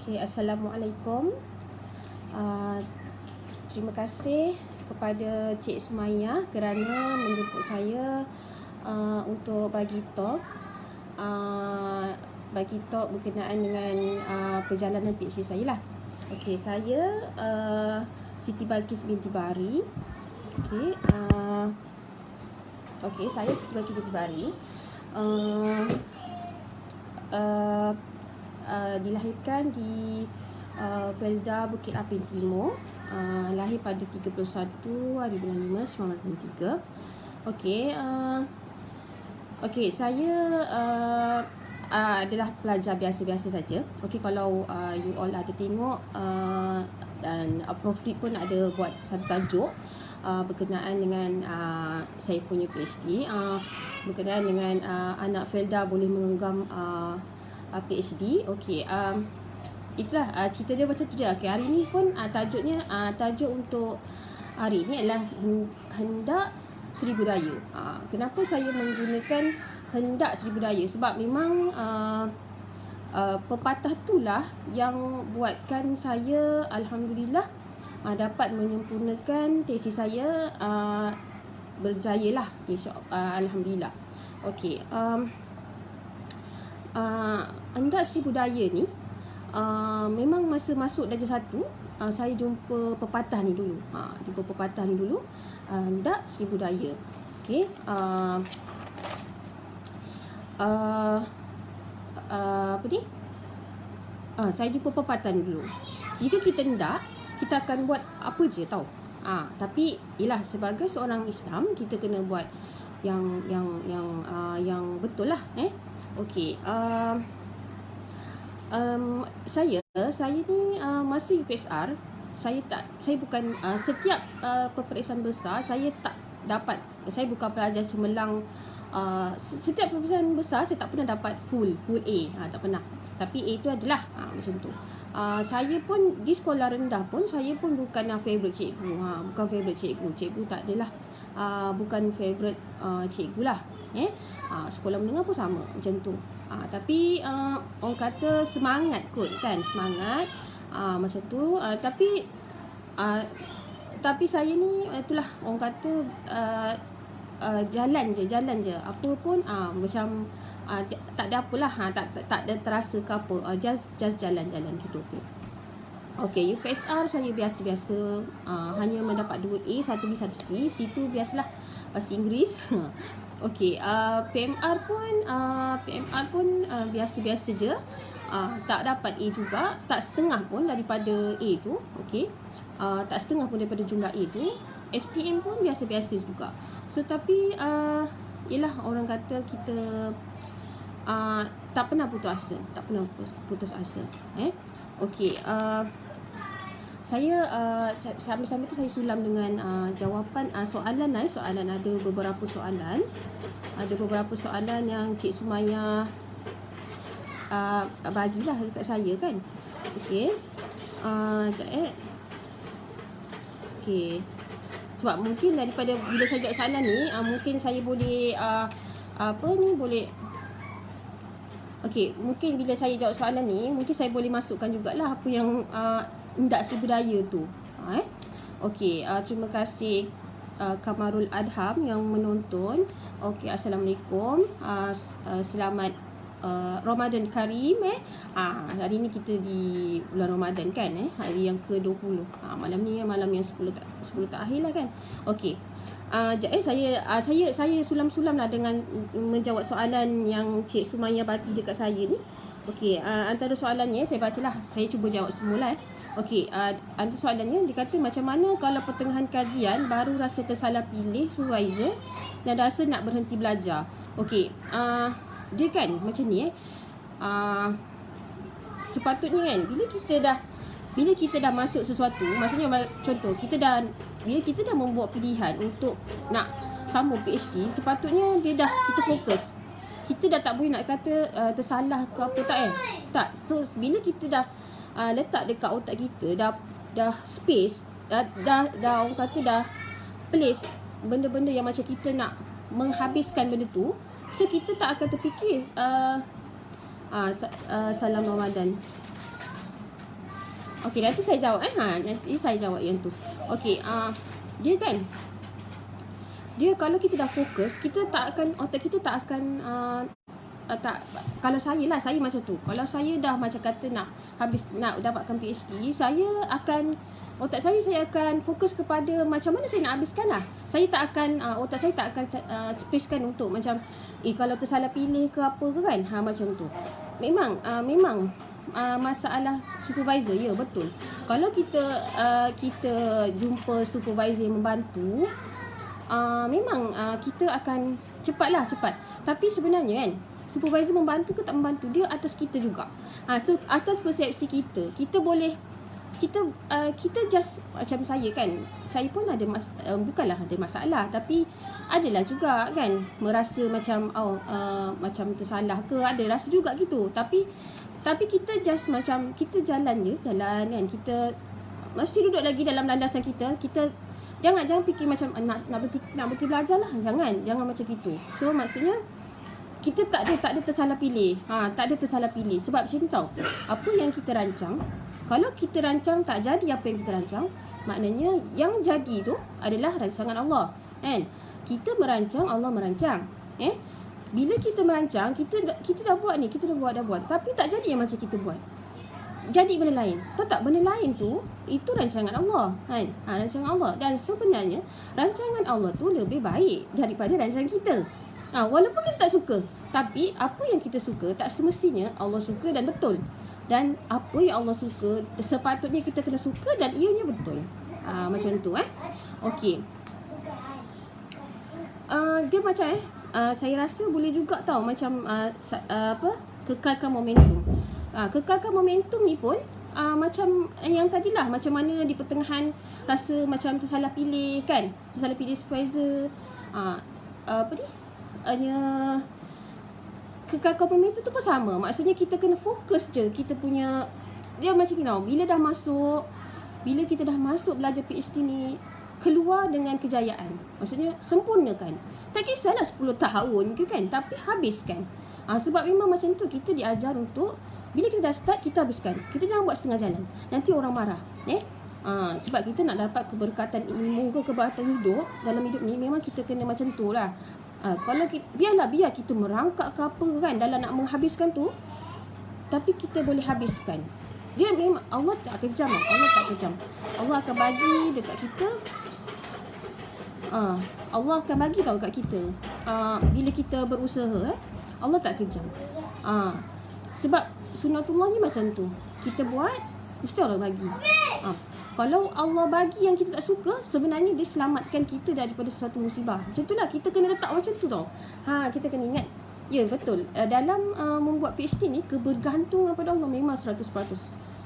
Okay, Assalamualaikum. Terima kasih kepada Cik Sumayah kerana menjemput saya untuk bagi talk berkenaan dengan perjalanan PhD saya lah. Okay, saya Siti Balkis binti Bari. Saya Siti Balkis binti Bari. Dilahirkan di Felda Bukit Apin Timur, lahir pada 31 hari bulan 5 1993. Saya adalah pelajar biasa-biasa saja. Kalau you all ada tengok dan Prof Reed pun ada buat satu tajuk berkenaan dengan saya punya PhD, berkenaan dengan anak Felda boleh menggenggam PhD. Itulah cerita dia macam tu je. Hari ni pun tajuknya, tajuk untuk hari ni adalah hendak seribu daya. Kenapa saya menggunakan hendak seribu daya? Sebab memang pepatah itulah yang buatkan saya alhamdulillah dapat menyempurnakan tesis saya berjayalah, alhamdulillah. Hendak seribu daya ni memang masa masuk darjah 1 saya jumpa pepatah ni dulu. Hendak seribu daya. Saya jumpa pepatah ni dulu. Jika kita hendak, kita akan buat apa je tau. Tapi ialah sebagai seorang Islam, kita kena buat yang betul lah. Saya ni masa UPSR, saya bukan setiap peperiksaan besar saya tak dapat. Saya bukan pelajar cemerlang. Setiap peperiksaan besar saya tak pernah dapat full A, tak pernah. Tapi A itu adalah macam tu. Saya pun di sekolah rendah pun saya pun bukan favourite cikgu. Bukan favourite cikgu. Cikgu tak adalah bukan favourite cikgu lah. Sekolah menengah pun sama macam tu. Tapi orang kata semangat kot kan, semangat macam tu. Tapi saya ni itulah orang kata jalan je apa pun macam tak ada apalah, tak ada terasa ke apa, just jalan gitu. UPSR saya biasa-biasa, hanya mendapat 2A, 1B, 1C. Situ biasalah bahasa Inggeris. PMR pun biasa-biasa je. Tak dapat A juga, tak setengah pun daripada A tu. Tak setengah pun daripada jumlah A tu. SPM pun biasa-biasa juga. Tapi yelah, orang kata kita tak pernah putus asa. Saya sambil-sambil tu saya sulam dengan jawapan soalan ada beberapa soalan. Ada beberapa soalan yang Cik Sumayah bagilah dekat saya kan. Sebab mungkin daripada bila saya jawab soalan ni, mungkin saya boleh mungkin bila saya jawab soalan ni, mungkin saya boleh masukkan jugalah apa yang hendak seribu daya tu. Terima kasih Kamarul Adham yang menonton. Assalamualaikum. Selamat Ramadan Karim. Hari ni kita di bulan Ramadan kan, hari yang ke-20. Malam ni malam yang 10 terakhir lah kan. Saya sulam-sulam lah dengan menjawab soalan yang Cik Sumayah bagi dekat saya ni. Antara soalannya saya bacalah, saya cuba jawab semula. Antara soalannya dia kata, macam mana kalau pertengahan kajian baru rasa tersalah pilih supervisor dan rasa nak berhenti belajar. Dia kan macam ni sepatutnya kan, bila kita dah masuk sesuatu, maksudnya contoh bila kita dah membuat pilihan untuk nak sambung PhD, sepatutnya kita fokus. Kita dah tak boleh nak kata tersalah ke apa, tak. So bila kita dah letak dekat otak kita, dah space, dah orang kata dah place benda-benda yang macam kita nak menghabiskan benda tu, so kita tak akan terfikir salam Ramadan. Okey, nanti saya jawab nanti saya jawab yang tu. Okey, dia kan, dia kalau kita dah fokus, kita tak akan, otak kita tak akan tak, kalau saya macam tu. Kalau saya dah macam kata nak dapatkan PhD, otak saya akan fokus kepada macam mana saya nak habiskan lah. Saya tak akan, otak saya tak akan spacekan untuk macam kalau tersalah pilih ke apa ke kan, macam tu. Memang masalah supervisor, ya betul. Kalau kita jumpa supervisor yang membantu, memang kita akan cepat. Tapi sebenarnya kan, supervisor membantu ke tak membantu, dia atas kita juga. So atas persepsi kita boleh, kita just macam saya kan, saya pun ada bukanlah ada masalah, tapi adalah juga kan merasa macam macam tersalah ke, ada rasa juga gitu. Tapi kita just macam kita jalan kan, kita masih duduk lagi dalam landasan kita. Jangan fikir macam nak berhenti belajar lah. Jangan macam gitu. So maksudnya kita tak ada tersalah pilih. Tak ada tersalah pilih. Sebab macam ni tau, apa yang kita rancang, kalau kita rancang tak jadi apa yang kita rancang, maknanya yang jadi tu adalah rancangan Allah, kan? Kita merancang, Allah merancang. Bila kita merancang, kita dah buat ni, kita dah buat, tapi tak jadi yang macam kita buat. Jadi benda lain. Tak, benda lain tu, itu rancangan Allah, kan? Rancangan Allah. Dan sebenarnya rancangan Allah tu lebih baik daripada rancangan kita. Walaupun kita tak suka, tapi apa yang kita suka tak semestinya Allah suka dan betul. Dan apa yang Allah suka sepatutnya kita kena suka dan ianya betul. Macam tu Okey. Dia macam saya rasa boleh juga tahu macam kekalkan momentum. Kekalkan momentum ni pun macam yang tadilah, macam mana di pertengahan rasa macam tersalah pilih kan, tersalah pilih supervisor, kekalkan momentum tu pun sama. Maksudnya kita kena fokus je. Kita punya, dia macam ni tau, bila kita dah masuk belajar PhD ni, keluar dengan kejayaan. Maksudnya sempurnakan. Tak kisahlah 10 tahun ke kan, tapi habiskan. Sebab memang macam tu, kita diajar untuk bila kita dah start, kita habiskan. Kita jangan buat setengah jalan, nanti orang marah. Sebab kita nak dapat keberkatan ilmu ke keberkatan hidup dalam hidup ni, memang kita kena macam tu lah. Kalau kita, biar kita merangkak ke apa kan dalam nak menghabiskan tu, tapi kita boleh habiskan. Dia memang Allah tak kejam. Allah akan bagi dekat kita. Allah akan bagi tahu kat kita. Bila kita berusaha, Allah tak kejam. Sebab sunatullah ni macam tu. Kita buat, mesti Allah bagi. Kalau Allah bagi yang kita tak suka, sebenarnya dia selamatkan kita daripada sesuatu musibah. Macam tu lah, kita kena letak macam tu tau. Kita kena ingat, ya betul, dalam membuat PhD ni, kebergantungan pada Allah memang 100%.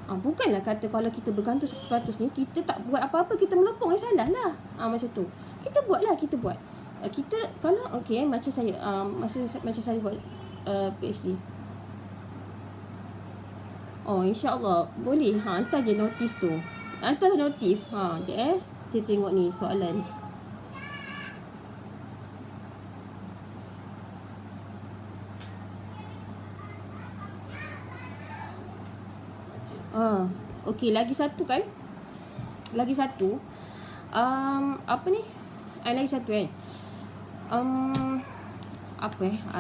Bukanlah kata kalau kita bergantung 100% ni, kita tak buat apa-apa, kita melopong, salah lah. Macam tu. Kita buat. Kita, kalau, macam saya, macam saya buat PhD. InsyaAllah boleh. Hantar je notis tu. Sekejap saya tengok ni soalan. Okey, lagi satu kan? Lagi satu. Apa ni? Lagi satu kan?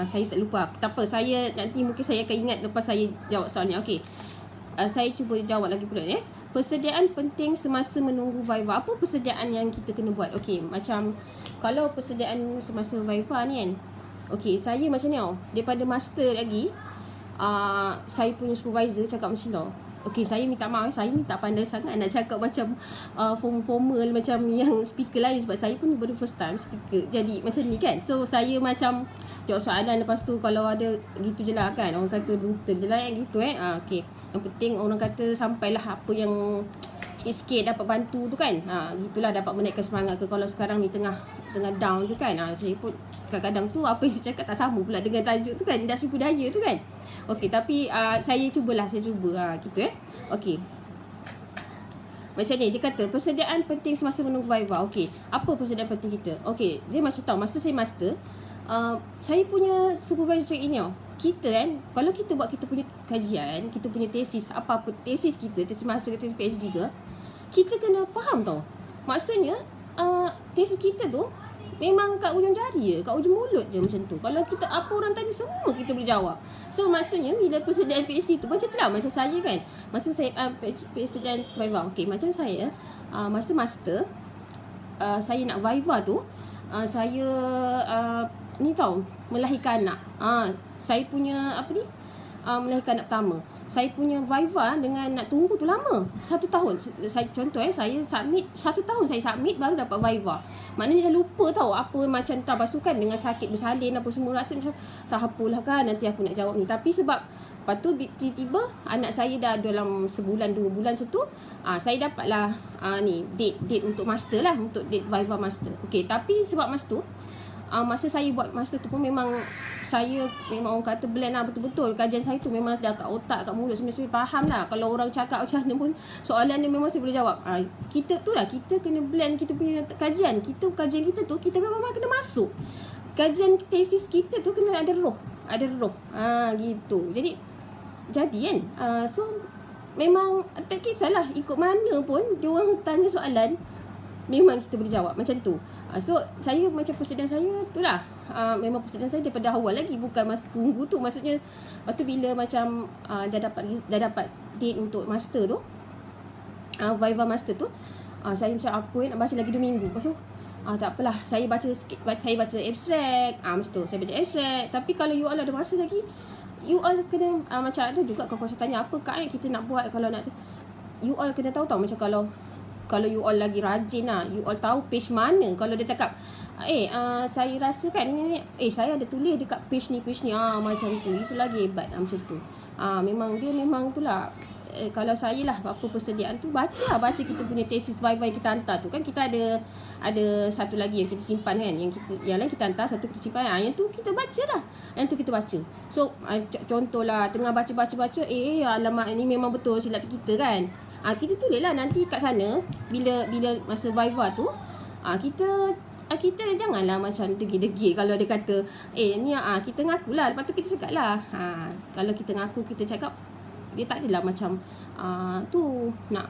Saya tak lupa. Tak apa, saya nanti mungkin saya akan ingat lepas saya jawab soalan ni. Okey. Saya cuba jawab lagi pula ya. Persediaan penting semasa menunggu Viva. Apa persediaan yang kita kena buat? Okey, macam kalau persediaan semasa Viva ni kan. Okey, saya macam ni tau. Daripada master lagi, saya punya supervisor cakap macam tu. Okey, saya minta maaf, saya ni tak pandai sangat nak cakap macam formal macam yang speaker lain, sebab saya pun baru first time speaker. Jadi macam ni kan. So saya macam jawab soalan, lepas tu kalau ada gitu je lah kan. Orang kata brutal je lah gitu okey. Yang penting orang kata sampailah apa yang sikit-sikit dapat bantu tu kan. Gitulah, dapat menaikkan semangat ke. Kalau sekarang ni tengah down tu kan. Saya pun kadang-kadang tu apa yang saya cakap tak sama pula dengan tajuk tu kan, industri budaya tu kan. Okey, tapi saya cuba gitu Okey. Macam ni dia kata, persediaan penting semasa menunggu Viva. Okey, apa persediaan penting kita? Okey, dia macam tahu masa saya master, saya punya supervisor cakap ini tau. kita kan, kalau kita buat kita punya kajian, kita punya tesis, apa-apa tesis kita, tesis master ke tesis PhD ke, kita kena faham tau. Maksudnya tesis kita tu memang kat ujung jari je, kat ujung mulut je macam tu. Kalau kita apa orang tanya semua kita boleh jawab. So maksudnya bila persediaan PhD tu macam tu lah, macam saya kan, masa saya persediaan Viva. Okey, macam saya masa master saya nak Viva tu, saya ni tau, melahirkan anak. Saya punya apa ni, melahirkan anak pertama. Saya punya Viva dengan nak tunggu tu lama, 1 tahun. Saya contoh saya submit 1 tahun, saya submit baru dapat Viva. Maknanya dah lupa tau apa macam tak basukan dengan sakit bersalin apa semua, rasa macam tak apalah kan, nanti aku nak jawab ni. Tapi sebab lepas tu tiba-tiba anak saya dah dalam sebulan 2 bulan macam tu, saya dapatlah ni date untuk master lah, untuk date Viva master. Okey, tapi sebab masa tu masa saya buat master tu pun memang saya memang orang kata blend lah betul-betul. Kajian saya tu memang dah kat otak, kat mulut, sebenarnya faham lah. Kalau orang cakap macam mana pun soalan dia memang saya boleh jawab. Kita tu lah, kita kena blend kita punya kajian. Kajian kita tu kita memang kena masuk. Kajian tesis kita tu kena ada roh. Gitu. Jadi kan so memang tak kisahlah ikut mana pun dia orang tanya soalan, memang kita boleh jawab macam tu. So saya macam persediaan saya tu lah, memang persediaan saya daripada awal lagi, bukan masa tunggu tu. Maksudnya waktu bila macam dah dapat date untuk master tu, Viva master tu, saya macam apa nak baca lagi 2 minggu. Lepas tu tak apalah, saya baca sikit, saya baca abstract, macam tu saya baca abstract. Tapi kalau you all ada masa lagi, you all kena macam ada juga kalau saya tanya apa Kak kita nak buat, kalau nak tu you all kena tahu macam kalau you all lagi rajin lah, you all tahu page mana. Kalau dia cakap saya rasa kan ni, saya ada tulis dekat page ni macam tu, itu lagi hebat macam tu. Memang dia memang tu lah. Kalau saya lah apa persediaan tu, baca kita punya tesis Viva kita hantar tu kan, kita ada satu lagi yang kita simpan kan, yang lain kita hantar, satu kita simpan, yang tu kita baca lah, yang tu kita baca. So contohlah tengah baca alamak ni memang betul silap kita kan, kita tulis lah nanti kat sana bila masa Viva tu, kita janganlah macam degil-degil. Kalau dia kata ni kita ngakulah, lepas tu kita cakap lah. Kalau kita ngaku, kita cakap, dia tak adalah macam tu nak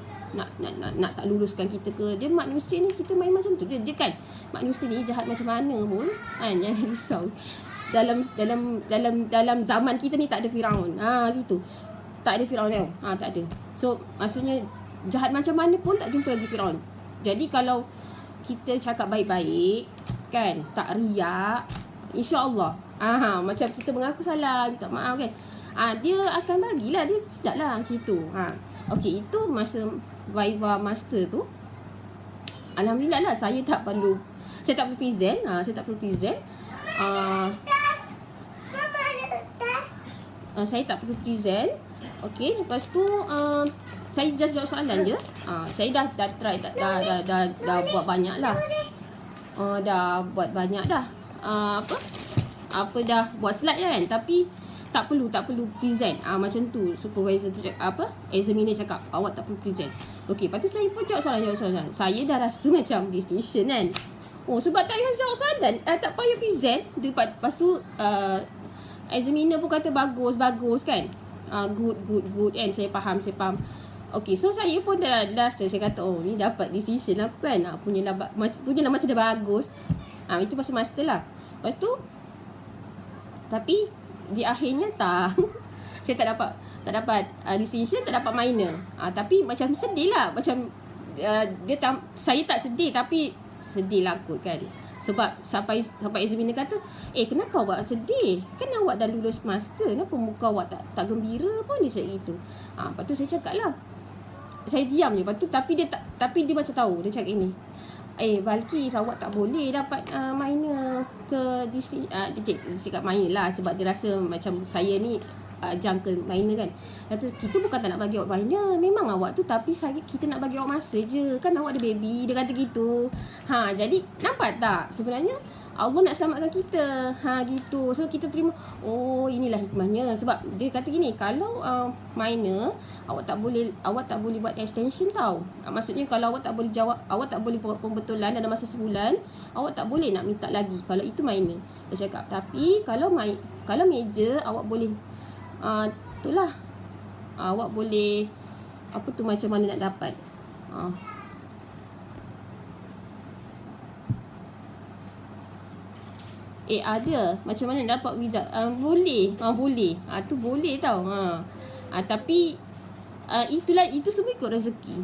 tak luluskan kita ke. Dia manusia ni, kita main macam tu dia kan. Manusia ni jahat macam mana pun kan, jangan risau. Dalam zaman kita ni tak ada Firaun. Gitu. Tak ada Firaun tau. Tak ada. So maksudnya jahat macam mana pun tak jumpa lagi Firaun. Jadi kalau kita cakap baik-baik kan, tak riak, insya-Allah macam kita mengaku salah, minta maaf kan, dia akan bagilah, dia sedap lah situ. Okey, itu masa Viva master tu, alhamdulillah lah, saya tak perlu present. Saya tak perlu present. Saya tak perlu present. Okey, lepas tu saya just jawab soalan je. Saya dah try, dah buat banyak lah. Dah buat banyak dah. Dah buat slide kan, tapi tak perlu present. Macam tu supervisor tu cakap, examiner cakap awak tak perlu present. Okey, lepas tu saya pun jawab soalan. Saya dah rasa macam distinction kan. Sebab tak payah jawab soalan, tak payah present. Lepas tu examiner pun kata bagus kan. Good kan. Saya faham. Okey, so saya pun dah rasa, saya kata ni dapat decision aku kan. Punyalah macam dah bagus. Itu pasal master lah. Lepas tu tapi di akhirnya tak saya tak dapat distinction, tak dapat minor. Tapi macam sedih lah, macam saya tak sedih, tapi sedih lah kot kan. Sebab sampai examiner kata, kenapa awak sedih? Kan awak dah lulus master, kenapa muka awak tak gembira pun, dia cakap gitu. Lepas tu saya cakap lah, saya diam je. Lepas tu tapi dia macam tahu, dia cakap ini, Balkis, awak tak boleh dapat minor ke distinction. Dia cakap minor lah, sebab dia rasa macam saya ni jangka minor kan. Kata kita bukan tak nak bagi awak minor, memang awak tu, tapi kita nak bagi awak masa je kan, awak ada baby. Dia kata gitu. Jadi nampak tak sebenarnya Allah nak selamatkan kita. Gitu. So kita terima, inilah hikmahnya. Sebab dia kata gini, kalau minor awak tak boleh buat extension tau. Maksudnya kalau awak tak boleh jawab, awak tak boleh buat pembetulan dalam masa sebulan, awak tak boleh nak minta lagi. Kalau itu minor. Dia cakap, tapi kalau Kalau meja awak boleh itulah, awak boleh apa tu, macam mana nak dapat. Ada macam mana nak dapat without, boleh. Boleh. Tu boleh tau. Tapi itulah, itu semua ikut rezeki.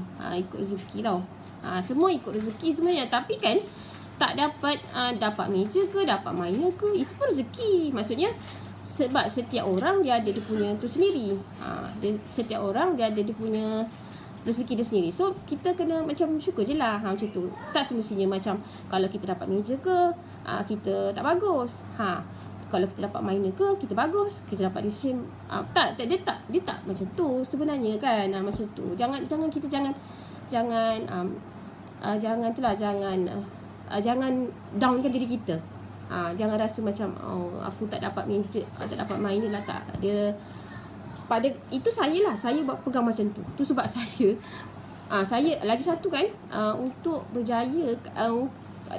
Ikut rezeki tau. Semua ikut rezeki sebenarnya. Tapi kan tak dapat dapat meja ke, dapat minor ke, itu pun rezeki. Maksudnya sebab setiap orang dia ada dia punya tu sendiri. Setiap orang dia ada dia punya rezeki dia sendiri. So kita kena macam syukur je lah, macam tu. Tak semestinya macam kalau kita dapat meja ke, kita tak bagus. Kalau kita dapat minor ke, kita bagus. Kita dapat decision, dia tak macam tu sebenarnya kan. Macam tu. Jangan downkan diri kita. Jangan rasa macam aku tak dapat meja, tak dapat minor lah. Tak, dia pada itu saya buat pegang macam tu. Tu sebab saya lagi satu kan, untuk berjaya,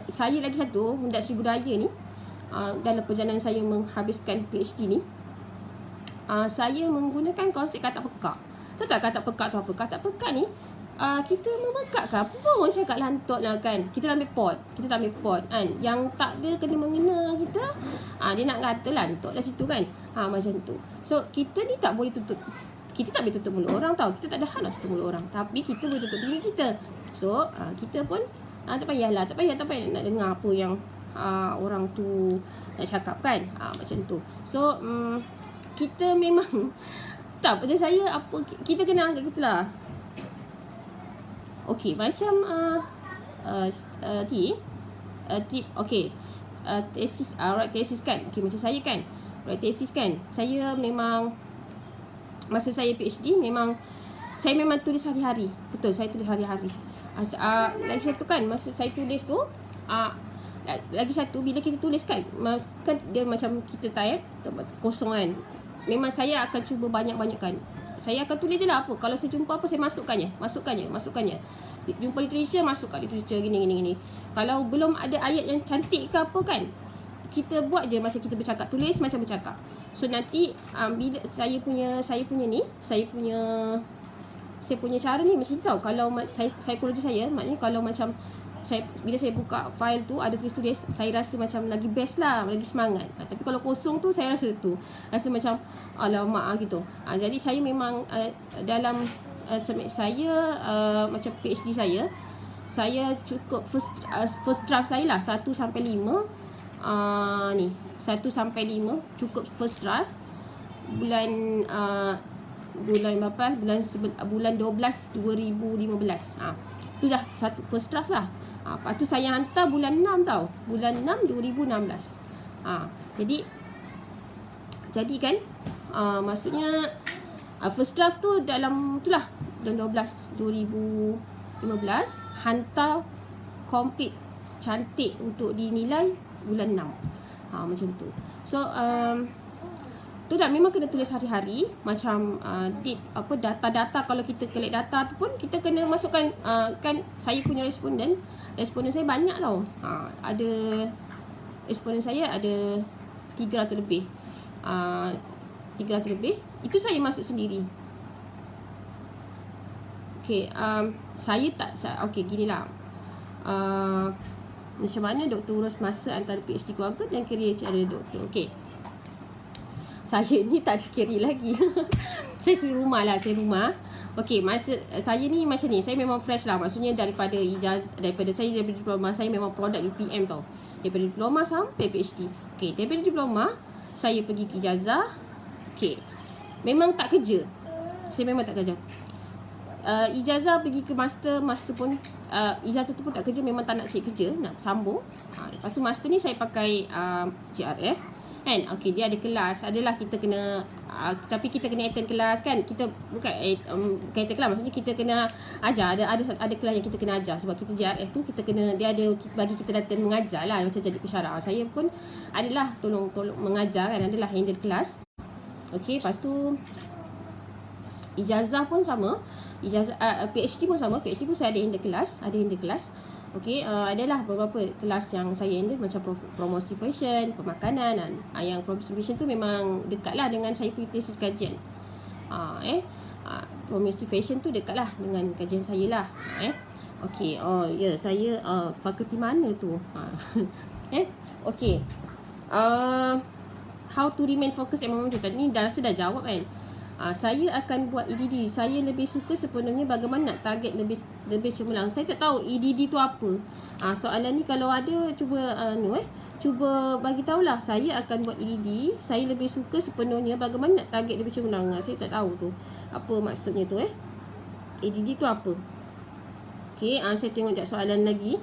saya lagi satu industri budaya ni, dalam perjalanan saya menghabiskan PhD ni, saya menggunakan konsep katak pekak. Tahu tak katak pekak tu apa? Katak pekak ni, kita memekak ke apa pun cakap lantot lah kan. Kita ambil pot kan, yang tak ada kena mengena kita, dia nak kata lantot lah situ kan. Macam tu. So kita ni tak boleh tutup, kita tak boleh tutup mulut orang tau. Kita tak ada hak nak tutup mulut orang, tapi kita boleh tutup diri kita. So kita pun tak payah nak dengar apa yang orang tu nak cakap kan. Macam tu. So kita memang tak, pada saya apa, kita kena anggap kita lah. Okey, macam tip okey, tesis, tesis kan. Okey, macam saya kan, tesis kan, saya memang masa saya PhD memang saya memang tulis hari-hari. Betul, saya tulis hari-hari. Lagi satu kan, masa saya tulis tu, lagi satu bila kita tulis kan dia macam kita type kosong kan. Memang saya akan cuba banyak-banyakkan. Saya akan tulis je lah apa. Kalau saya jumpa apa, saya masukkannya. Jumpa literature, masukkan literature gini. Kalau belum ada ayat yang cantik ke apa kan, kita buat je macam kita bercakap, tulis macam bercakap. So nanti bila saya punya cara ni mesti tahu. Kalau psikologi saya, maknanya kalau macam bila saya buka file tu ada tulis, saya rasa macam lagi best lah, lagi semangat. Tapi kalau kosong tu, saya rasa macam alamak gitu. Jadi saya memang dalam saya macam PhD saya cukup first draft saya lah 1 sampai 5. 1 sampai 5 cukup first draft. Bulan berapa? Bulan 12 2015. Tu dah satu first draft lah. Lepas tu saya hantar bulan 6 tau. Bulan 6 2016. Jadi kan, maksudnya first draft tu dalam itulah bulan 12 2015, hantar complete cantik untuk dinilai bulan 6. Macam tu. So tu dah memang kena tulis hari-hari. Macam data-data, kalau kita collect data tu pun kita kena masukkan. Kan saya punya responden saya banyak tau. Ada responden saya ada 300 lebih. 300 lebih. Itu saya masuk sendiri. Okay, saya tak, okay ginilah. Macam mana doktor urus masa antara PhD keluarga dan kerjaya cara doktor. Okay, saya ni tak ada kerjaya lagi. Saya rumah. Okay, masa saya ni macam ni, saya memang fresh lah. Maksudnya daripada diploma, saya memang produk UPM tau. Daripada diploma sampai PhD. Okay, daripada diploma saya pergi ke ijazah. Okay, memang tak kerja. Saya memang tak kerja. Ijazah pergi ke master pun ijazah tu pun tak kerja, memang tak nak cari kerja, nak sambung. Lepas tu master ni saya pakai JRF kan. Okey, dia ada kelas, adalah kita kena tapi kita kena attend kelas kan. Kita bukan attend kelas, maksudnya kita kena ajar, ada kelas yang kita kena ajar. Sebab kita JRF tu kita kena, dia ada bagi kita datang mengajar lah, macam jadi pensyarah. Saya pun adalah tolong mengajar kan, adalah handle kelas. Okey, lepas tu ijazah pun sama. Ijazah PhD pun sama. PhD pun saya ada handle kelas, Okey, adalah beberapa kelas yang saya handle macam promosi fashion, pemakanan dan yang promosi fashion tu memang dekatlah dengan saya punya tesis kajian. Promosi fashion tu dekatlah dengan kajian saya lah. Okey, saya fakulti mana tu? Okey. How to remain focused and momentum. Ni dah jawab kan. Saya akan buat EDD. Saya lebih suka sepenuhnya bagaimana nak target lebih cemerlang. Saya tak tahu EDD tu apa. Soalan ni kalau ada cuba cuba bagi tahulah. Saya akan buat EDD. Saya lebih suka sepenuhnya bagaimana nak target lebih cemerlang. Saya tak tahu tu apa maksudnya tu EDD tu apa. Okey, saya tengok jap soalan lagi.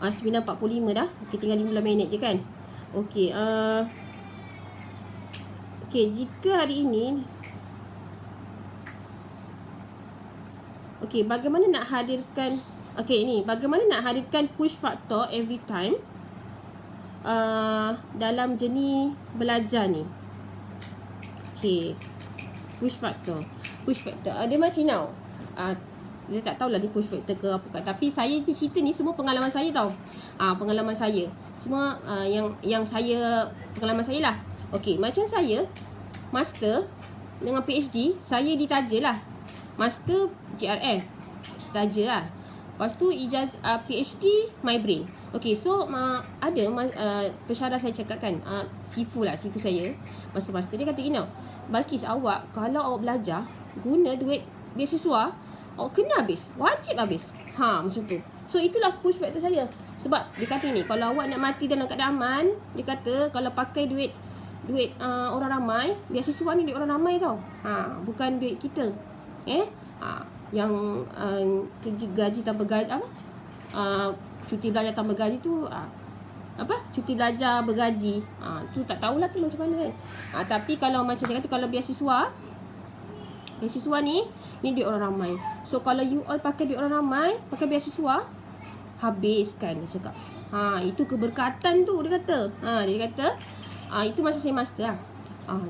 9.45 dah. Okey, tinggal 15 minit je kan. Okey, okey, jika hari ini bagaimana nak hadirkan bagaimana nak hadirkan push factor every time dalam jenis belajar ni. Okey, push factor dia macam now. Saya tak tahulah dia push factor ke apa kan. Tapi saya cerita ni semua pengalaman saya tau. Pengalaman saya. Semua yang saya pengalaman saya lah. Okey, macam saya master dengan PhD, saya ditaja lah. Master GRF taja lah. Lepas tu PhD my brain. Okey, so ada pensyarah saya cakap kan, sifu saya masa master dia kata gini, Balkis, awak kalau awak belajar guna duit beasiswa, awak kena habis, wajib habis. Macam tu. So itulah push factor saya. Sebab dia kata ni, kalau awak nak mati dalam keadaan aman, dia kata kalau pakai duit orang ramai, beasiswa ni duit orang ramai tau. Bukan duit kita. Yang gaji tanpa gaji cuti belajar tanpa gaji tu cuti belajar bergaji. Tu tak tahulah tu macam mana kan. Tapi kalau macam dia kata, kalau beasiswa ni duit orang ramai. So kalau you all pakai duit orang ramai, pakai beasiswa, habiskan, dia cakap. Itu keberkatan tu, dia kata. Dia kata itu masa saya master lah.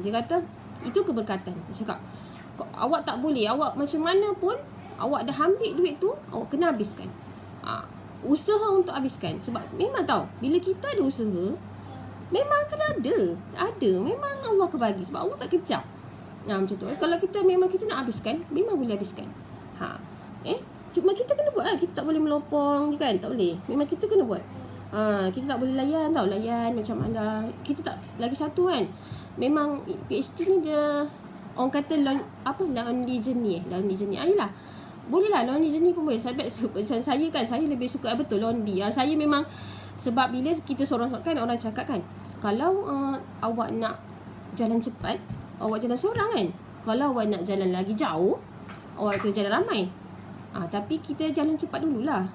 Dia kata itu keberkatan. Dia cakap awak tak boleh, awak macam mana pun awak dah ambil duit tu, awak kena habiskan. Usaha untuk habiskan. Sebab memang tahu, bila kita ada usaha, memang akan ada. Memang Allah akan bagi. Sebab Allah tak kejap. Macam tu. Kalau kita nak habiskan, memang boleh habiskan. Cuma kita kena buat lah. Kita tak boleh melopong je kan. Tak boleh. Memang kita kena buat. Kita tak boleh layan tau. Layan macam mana. Kita tak. Lagi satu kan, memang PhD ni dia, orang kata lonely journey. Yelah, boleh lah lonely journey pun boleh. Macam saya kan, saya lebih suka betul lonely. Saya memang, sebab bila kita seorang-seorang kan, orang cakap kan, kalau awak nak jalan cepat, awak jalan seorang kan. Kalau awak nak jalan lagi jauh, awak kena jalan ramai. Tapi kita jalan cepat dululah.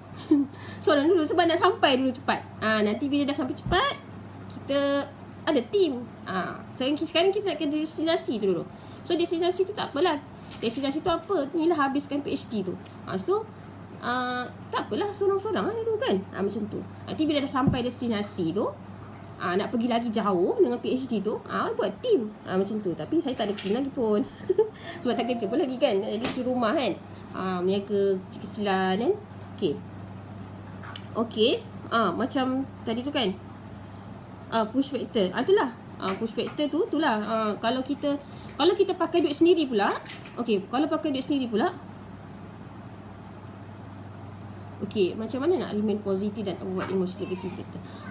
Seorang dulu, sebab nak sampai dulu cepat. Nanti bila dah sampai cepat, kita ada team. Sekarang kita nak kena destinasi tu dulu. So destinasi tu tak apalah. Destinasi tu apa? Inilah habiskan PhD tu. So tak apalah, seorang-seorang lah dulu kan. Macam tu. Nanti bila dah sampai destinasi tu, nak pergi lagi jauh dengan PhD tu, buat team. Macam tu. Tapi saya tak ada team lagi pun. Sebab tak kerja pun lagi kan. Jadi di rumah kan, meniaga kecil-kecilan kan. Okey. Macam tadi tu kan, push factor. Itulah. Push factor tu, itulah. Kalau kita pakai duit sendiri pula, kalau pakai duit sendiri pula, macam mana nak remain positif dan buat emosi negatif?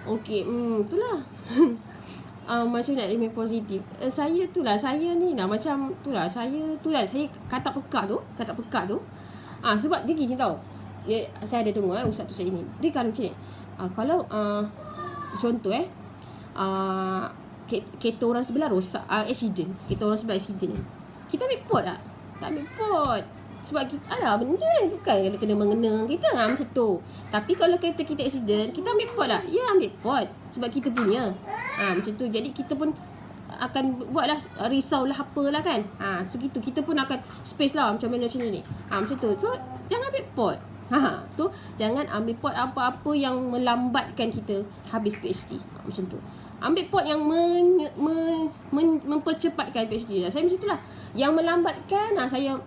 Itulah. Macam nak remain positif. Saya ni dah macam saya kata pekak tu. Sebab dia gini tau. Saya ada dengar ustaz tu cakap ni. Dia kan macam ni. Kalau contoh kereta orang sebelah rosak, accident. Kereta orang sebelah accident. Kita ambil pot tak? Tak ambil pot. Sebab kita, benda kan bukan kena mengena kita macam tu. Tapi kalau kereta kita accident, kita ambil pot tak? Ya, ambil pot. Sebab kita punya. Macam tu. Jadi kita pun akan buatlah risaulah apalah kan. So gitu. Kita pun akan space lah macam mana ni. Macam tu. So jangan ambil pot. So jangan ambil pot apa-apa yang melambatkan kita habis PhD. Macam tu. Ambil pot yang mempercepatkan PhD. Saya macam itulah. Yang melambatkan, saya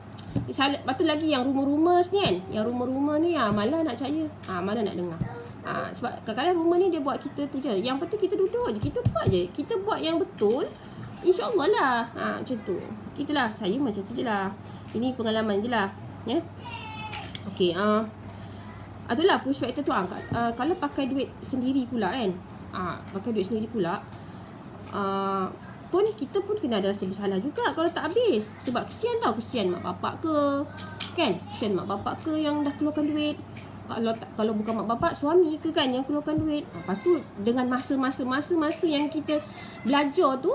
Lepas tu lagi yang rumor-rumors ni kan. Yang rumor-rumor ni malah nak percaya. Malah nak dengar. Sebab kadang-kadang rumor ni dia buat kita tu je. Yang penting kita duduk je. Kita buat je. Kita buat yang betul. InsyaAllah lah. Macam tu. Itulah. Saya macam tu je lah. Ini pengalaman je lah. Ya. Okay. Itulah push factor tu. Kalau pakai duit sendiri pula kan. Pakai duit sendiri pula. Kita pun kena ada rasa bersalah juga kalau tak habis. Sebab kesian tau. Kesian mak bapak ke. Kan. Kesian mak bapak ke yang dah keluarkan duit. Kalau bukan mak bapak, suami ke kan yang keluarkan duit. Lepas tu dengan masa yang kita belajar tu,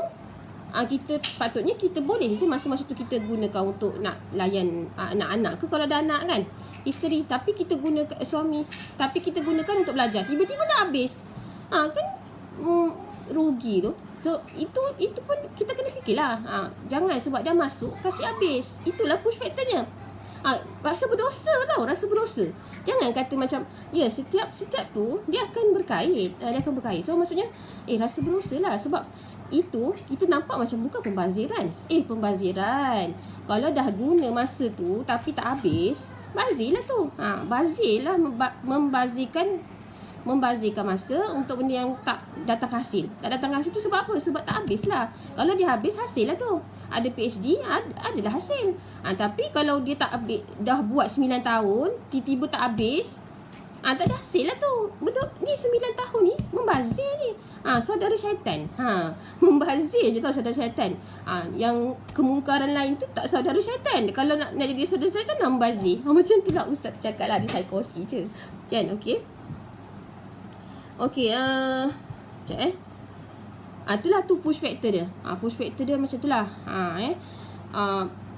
kita patutnya kita boleh tu masa-masa tu kita gunakan untuk nak layan anak-anak ke kalau ada anak kan, isteri. Tapi kita gunakan suami, tapi kita gunakan untuk belajar. Tiba-tiba dah habis. Kan rugi tu. So itu pun kita kena fikirlah. Jangan sebab dah masuk kasih habis. Itulah push factornya. Rasa berdosa tau, rasa berdosa. Jangan kata macam setiap tu dia akan berkait. Dia akan berkait. So maksudnya rasa berdosa lah. Sebab itu kita nampak macam bukan pembaziran. Pembaziran. Kalau dah guna masa tu tapi tak habis, bazirlah tu. Bazirlah membazirkan masa untuk benda yang tak datang hasil. Tak datang hasil tu sebab apa? Sebab tak habis lah. Kalau dia habis, hasil lah tu. Ada PhD, adalah hasil. Tapi kalau dia tak habis, dah buat 9 tahun, tiba-tiba tak habis, tak ada hasil lah tu. Betul? Ni 9 tahun ni, membazir ni. Saudara syaitan. Membazir je tau saudara syaitan. Yang kemungkaran lain tu tak saudara syaitan. Kalau nak jadi saudara syaitan, nak membazir. Macam tu lah ustaz cakap lah. Dia psikosi je. Kan? Okay. Okay, sekejap itulah tu push factor dia. Push factor dia macam tu lah.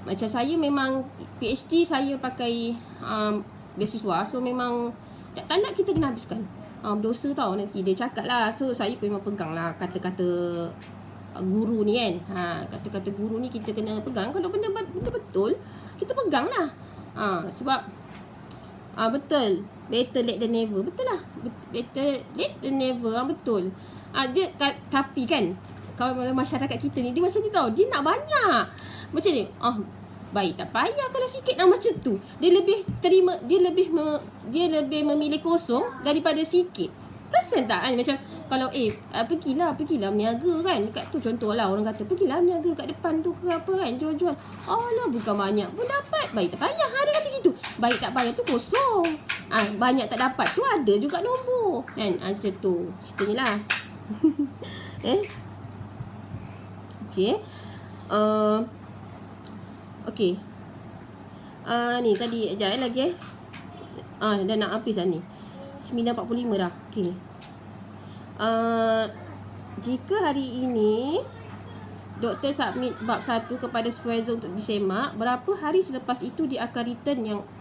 Macam saya memang PhD saya pakai beasiswa. So memang tak nak kita kena habiskan. Berdosa tau nanti dia cakap lah. So saya memang pegang lah kata-kata guru ni kan. Kata-kata guru ni kita kena pegang. Kalau benda betul, kita pegang lah. Sebab betul. Better late than never. Betul lah. Better late than never. Betul. Dia tapi kan kalau masyarakat kita ni dia macam ni tau. Dia nak banyak. Macam ni. Baik tak payah kalau sikit macam tu. Dia lebih terima, dia lebih memilih kosong daripada sikit. Perasan tak kan? Macam kalau pergilah berniaga kan. Dekat tu contohlah orang kata pergilah berniaga kat depan tu ke apa kan, jual-jual. Alah bukan banyak pun dapat. Baik tak payah. Dia kata gitu. Baik tak payah tu kosong. Banyak tak dapat tu ada juga nombor kan. Macam tu ceritanya lah. Okay. Okay. Ni tadi sekejap lagi dah nak habis dah ni. 9.45 dah. Okay. Jika hari ini doktor submit bab 1 kepada supervisor untuk disemak, berapa hari selepas itu dia akan return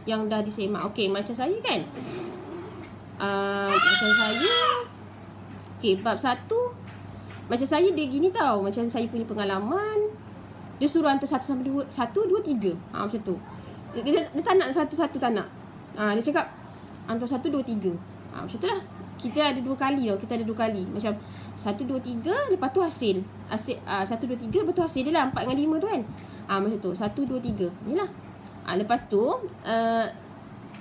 yang dah disemak? Okay, macam saya kan. Macam saya bab 1 macam saya dia gini tau. Macam saya punya pengalaman, dia suruh hantar 1 sampai 2, 1, 2, 3. Macam tu. Dia tak nak satu-satu tak nak. Dia cakap hantar 1, 2, 3. Macam tu lah. Kita ada 2 kali tau. Kita ada 2 kali. Macam 1, 2, 3. Lepas tu hasil 1, 2, 3. Lepas tu hasil dia lah 4 dengan 5 tu kan. Macam tu. 1, 2, 3. Ni lah. Lepas tu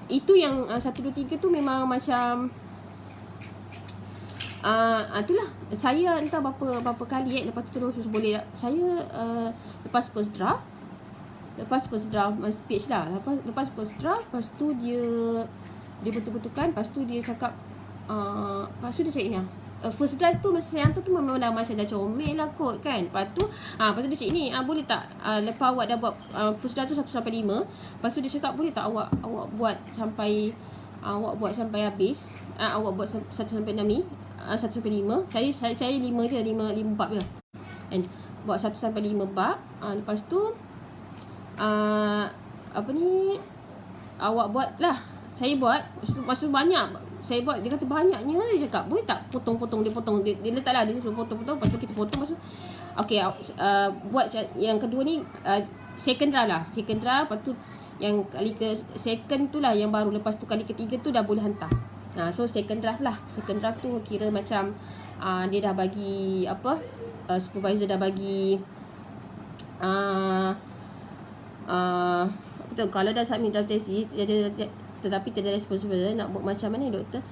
itu yang 1, 2, 3 tu memang macam itulah. Saya entah berapa kali lepas tu terus boleh. Saya lepas first draft speech lah. Lepas first draft, lepas tu dia betul-betulkan. Lepas tu dia cakap lepas tu dia cakap ni first draft tu masa saya hantar tu memang dah macam dah comel lah kot kan. Lepas tu dia cakap ni boleh tak lepas awak dah buat first draft tu 1 sampai 5. Lepas tu dia cakap boleh tak awak buat sampai habis. Awak buat 1 sampai 6 ni. 1 sampai 5. Saya 5 je, 5 bab je. And buat 1 sampai 5 bab. Lepas tu awak buat lah. Saya buat masa banyak. Saya buat, dia kata banyaknya. Dia cakap boleh tak potong-potong. Dia potong, dia letak lah. Dia suruh potong-potong. Lepas tu kita potong. Lepas tu buat yang kedua ni second draft lah. Second draft. Lepas tu yang kali ke second tu lah yang baru. Lepas tu kali ketiga tu dah boleh hantar. So second draft lah. Second draft tu kira macam dia dah bagi supervisor dah bagi betul, kalau dah submit draft tesis tetapi tidak responsible, nak buat macam mana doktor?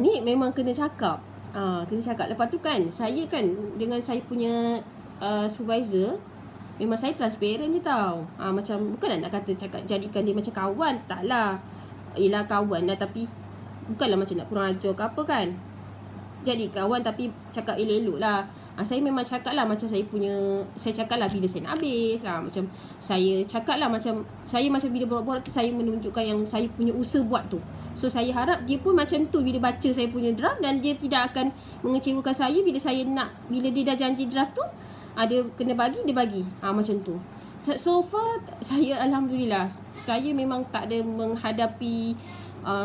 Ni memang kena cakap. Kena cakap. Lepas tu kan, saya kan dengan saya punya supervisor, memang saya transparent je tau. Macam bukanlah nak kata cakap jadikan dia macam kawan, taklah. Yelah kawan lah, tapi bukanlah macam nak kurang ajar ke apa kan. Jadi kawan tapi cakap elok-elok lah. Saya memang cakap lah macam saya cakap lah bila saya nak habis lah. Macam saya cakap lah macam bila borak-borak tu saya menunjukkan yang saya punya usaha buat tu. So saya harap dia pun macam tu bila baca saya punya draft, dan dia tidak akan mengecewakan saya bila dia dah janji draft tu, dia kena bagi, dia bagi. Macam tu. So far saya alhamdulillah, saya memang tak ada menghadapi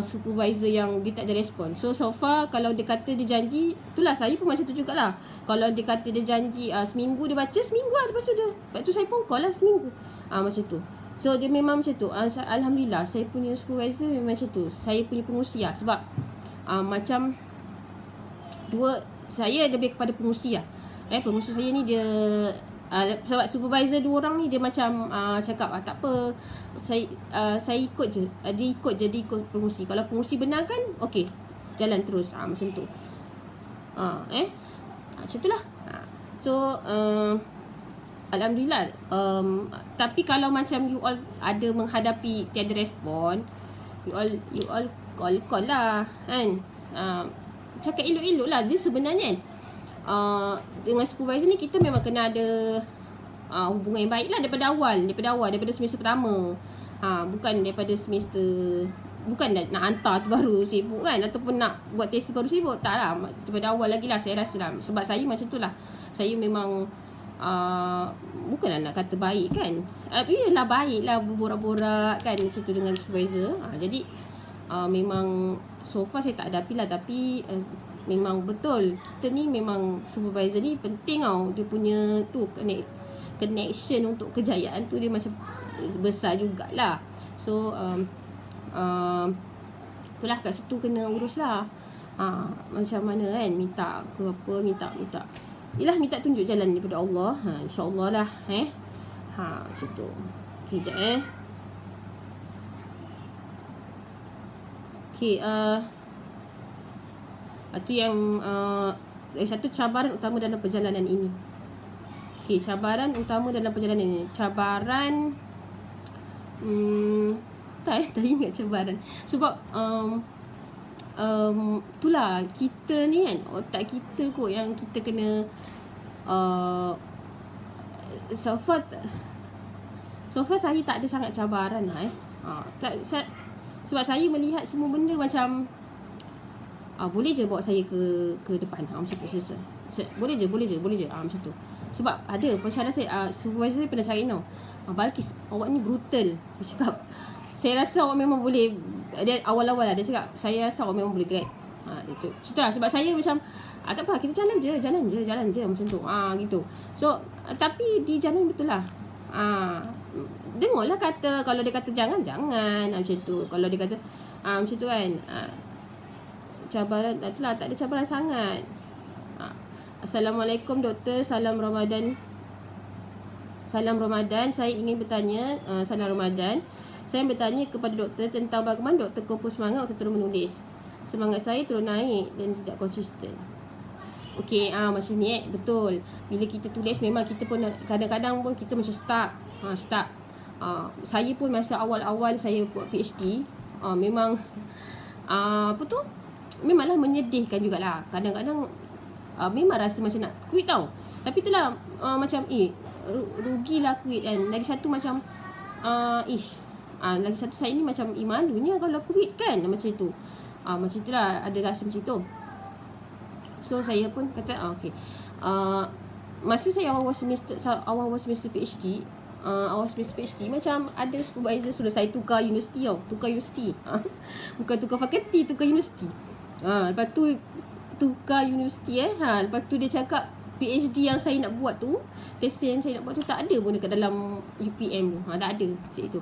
supervisor yang dia tak ada respon. So far kalau dia kata dia janji, itulah saya pun macam tu jugalah. Kalau dia kata dia janji seminggu dia baca, seminggu lah lepas tu saya pun call lah seminggu. Macam tu. So dia memang macam tu. Alhamdulillah saya punya supervisor memang macam tu. Saya punya pengurusi lah. Sebab macam saya lebih kepada pengurusi lah. Pengurusi saya ni dia sebab supervisor dua orang ni dia macam cakap tak apa, saya ikut je, dia ikut pengurusi. Kalau pengurusi benar kan, okey, jalan terus. Macam tu. Macam tu lah. So alhamdulillah. Tapi kalau macam you all ada menghadapi tiada respon, you all call lah kan. Cakap elok-elok lah. Dia sebenarnya kan, dengan supervisor ni kita memang kena ada hubungan yang baik lah daripada awal, daripada semester pertama. Bukan daripada semester, bukan nak hantar tu baru sibuk kan, ataupun nak buat tesis baru sibuk. Tak lah, daripada awal lagi lah saya rasa lah. Sebab saya macam tu lah. Saya memang bukanlah nak kata baik kan, yelah baik lah berborak-borak kan macam tu dengan supervisor. Jadi memang so far saya tak hadapi lah. Tapi memang betul, kita ni memang supervisor ni penting tau. Dia punya tu connection untuk kejayaan tu dia macam besar jugalah. So itulah kat situ kena urus lah. Macam mana kan, minta ke apa, minta yelah, minta tunjuk jalan daripada Allah. InsyaAllah lah. Macam tu. Okay, sekejap Okay, itu yang satu, cabaran utama dalam perjalanan ini. Okey, cabaran utama dalam perjalanan ini. Cabaran tak ingat cabaran. Sebab itulah kita ni kan, otak kita kot yang kita kena so far saya tak ada sangat cabaran lah sebab saya melihat semua benda macam boleh je bawa saya ke depan. Macam tu. Boleh je. Macam tu. Sebab ada pensyarah saya, supervisor saya pernah cakap Balqis, awak ni brutal. Dia cakap, saya rasa awak memang boleh. Dia awal-awal lah dia cakap, saya rasa awak memang boleh grad. Itu. Macam sebab saya macam tak apa, kita jalan je macam tu. Gitu. So tapi di jalan betul lah. Dengarlah kata, kalau dia kata jangan macam tu. Kalau dia kata macam tu kan, cabaran itulah, tak ada cabaran sangat. Assalamualaikum doktor, salam Ramadan. Saya ingin bertanya, salam Ramadan. Saya bertanya kepada doktor tentang bagaimana doktor kumpul semangat waktu terus menulis. Semangat saya terus naik dan tidak konsisten. Okey, macam ni betul. Bila kita tulis memang kita pun kadang-kadang pun kita macam stuck. Saya pun masa awal-awal saya buat PhD, memang apa tu? Memanglah menyedihkan jugalah. Kadang-kadang memang rasa macam nak quit tau. Tapi itulah macam rugilah quit kan. Lagi satu macam lagi satu saya ni macam malunya kalau quit kan, macam itu. Macam itulah, ada rasa macam tu. So saya pun kata okey. Masa saya awal semester PhD, macam ada supervisor suruh saya tukar universiti tau. Bukan tukar fakulti, tukar universiti. Lepas tu tukar universiti lepas tu dia cakap PhD yang saya nak buat tu, tesis yang saya nak buat tu tak ada pun dekat dalam UPM tu. Tak ada macam itu.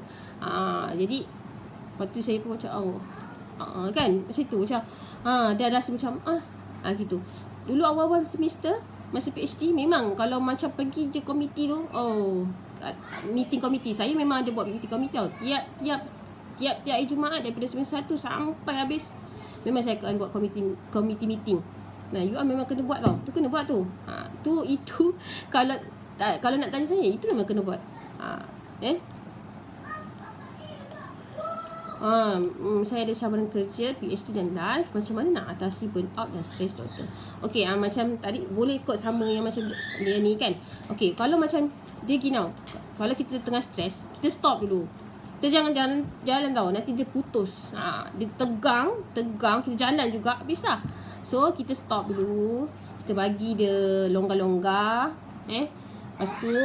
Jadi lepas tu saya pun macam kan macam tu, macam dia rasa macam gitu. Dulu awal-awal semester masa PhD memang kalau macam pergi je komiti tu, meeting komiti. Saya memang ada buat meeting komiti tau. Tiap hari Jumaat daripada semester 1 sampai habis memang saya akan buat komiti meeting. Nah, you memang kena buat tau. Tu kena buat tu. Itu kalau nak tanya saya, itu memang kena buat. Saya ada cabaran kerja, PhD dan life. Macam mana nak atasi burnout dan stres, doktor? Okey, macam tadi boleh ikut sama yang macam dia ni kan. Okey, kalau macam dia gini tau. Kalau kita tengah stres, kita stop dulu. Kita jangan jalan tau, nanti dia putus. Dia tegang, kita jalan juga, habis lah. So, kita stop dulu. Kita bagi dia longgar-longgar. Lepas tu,